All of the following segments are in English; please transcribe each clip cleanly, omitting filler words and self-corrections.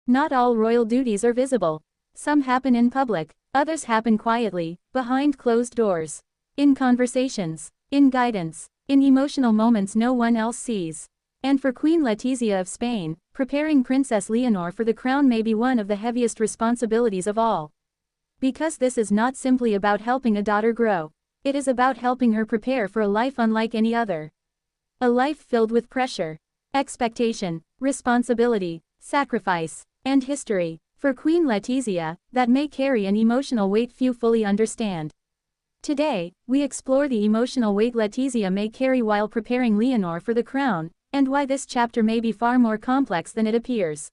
Not all royal duties are visible. Some happen in public, others happen quietly, behind closed doors. In conversations, in guidance, in emotional moments no one else sees. And for Queen Letizia of Spain, preparing Princess Leonor for the crown may be one of the heaviest responsibilities of all. Because this is not simply about helping a daughter grow. It is about helping her prepare for a life unlike any other. A life filled with pressure, expectation, responsibility, sacrifice, and history. For Queen Letizia, that may carry an emotional weight few fully understand. Today, we explore the emotional weight Letizia may carry while preparing Leonor for the crown, and why this chapter may be far more complex than it appears.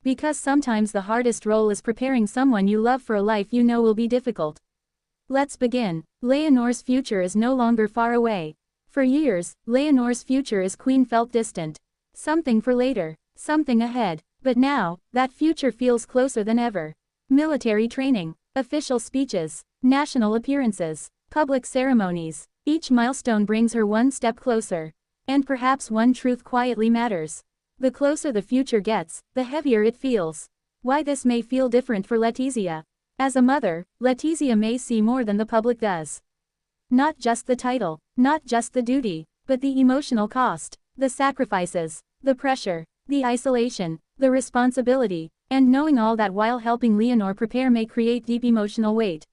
Because sometimes the hardest role is preparing someone you love for a life you know will be difficult. Let's begin. Leonor's future is no longer far away. For years, Leonor's future as queen felt distant. Something for later, something ahead. But now, that future feels closer than ever. Military training, official speeches, national appearances, public ceremonies. Each milestone brings her one step closer. And perhaps one truth quietly matters. The closer the future gets, the heavier it feels. Why this may feel different for Letizia. As a mother, Letizia may see more than the public does. Not just the title, not just the duty, but the emotional cost, the sacrifices, the pressure, the isolation, the responsibility, and knowing all that while helping Leonor prepare may create deep emotional weight.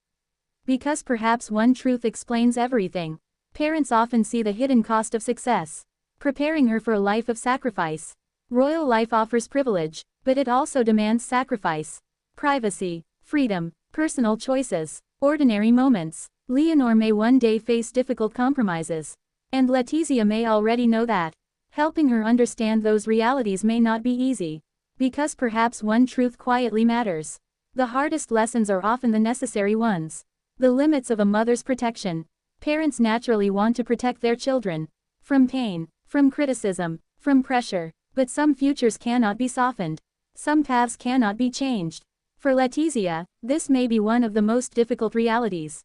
Because perhaps one truth explains everything. Parents often see the hidden cost of success. Preparing her for a life of sacrifice. Royal life offers privilege, but it also demands sacrifice. Privacy, freedom, personal choices, ordinary moments. Leonor may one day face difficult compromises. And Letizia may already know that. Helping her understand those realities may not be easy. Because perhaps one truth quietly matters. The hardest lessons are often the necessary ones. The limits of a mother's protection. Parents naturally want to protect their children. From pain, from criticism, from pressure. But some futures cannot be softened. Some paths cannot be changed. For Letizia, this may be one of the most difficult realities.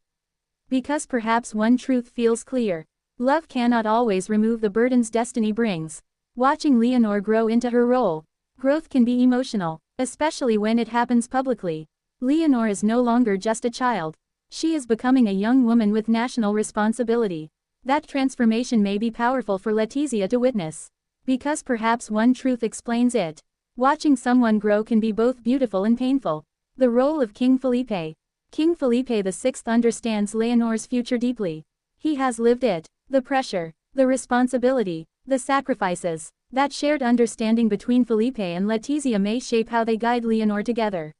Because perhaps one truth feels clear. Love cannot always remove the burdens destiny brings. Watching Leonor grow into her role. Growth can be emotional, especially when it happens publicly. Leonor is no longer just a child. She is becoming a young woman with national responsibility. That transformation may be powerful for Letizia to witness. Because perhaps one truth explains it. Watching someone grow can be both beautiful and painful. The role of King Felipe. King Felipe VI understands Leonor's future deeply. He has lived it. The pressure, the responsibility, the sacrifices. That shared understanding between Felipe and Letizia may shape how they guide Leonor together.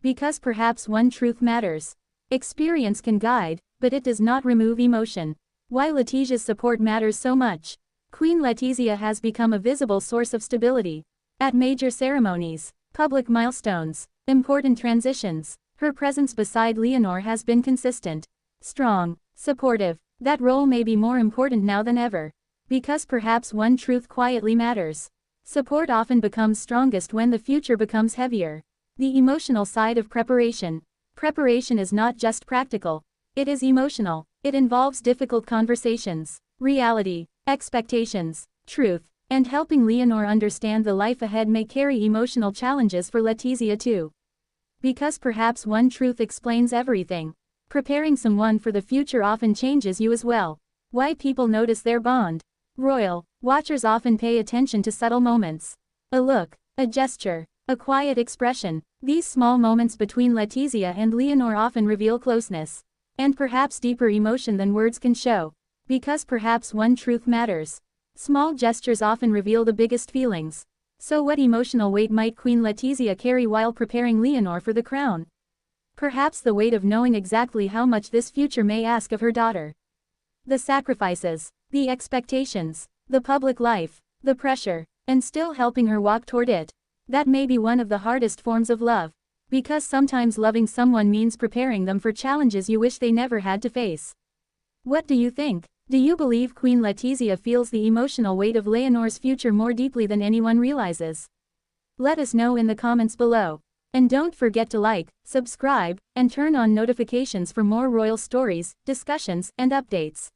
Because perhaps one truth matters. Experience can guide, but it does not remove emotion. Why Letizia's support matters so much. Queen Letizia has become a visible source of stability. At major ceremonies, public milestones, important transitions, her presence beside Leonor has been consistent, strong, supportive. That role may be more important now than ever. Because perhaps one truth quietly matters. Support often becomes strongest when the future becomes heavier. The emotional side of preparation. Preparation is not just practical. It is emotional. It involves difficult conversations, reality, expectations, truth, and helping Leonor understand the life ahead may carry emotional challenges for Letizia too. Because perhaps one truth explains everything. Preparing someone for the future often changes you as well. Why people notice their bond. Royal watchers often pay attention to subtle moments. A look, a gesture, a quiet expression. These small moments between Letizia and Leonor often reveal closeness. And perhaps deeper emotion than words can show. Because perhaps one truth matters. Small gestures often reveal the biggest feelings. So what emotional weight might Queen Letizia carry while preparing Leonor for the crown? Perhaps the weight of knowing exactly how much this future may ask of her daughter. The sacrifices, the expectations, the public life, the pressure, and still helping her walk toward it. That may be one of the hardest forms of love. Because sometimes loving someone means preparing them for challenges you wish they never had to face. What do you think? Do you believe Queen Letizia feels the emotional weight of Leonor's future more deeply than anyone realizes? Let us know in the comments below. And don't forget to like, subscribe, and turn on notifications for more royal stories, discussions, and updates.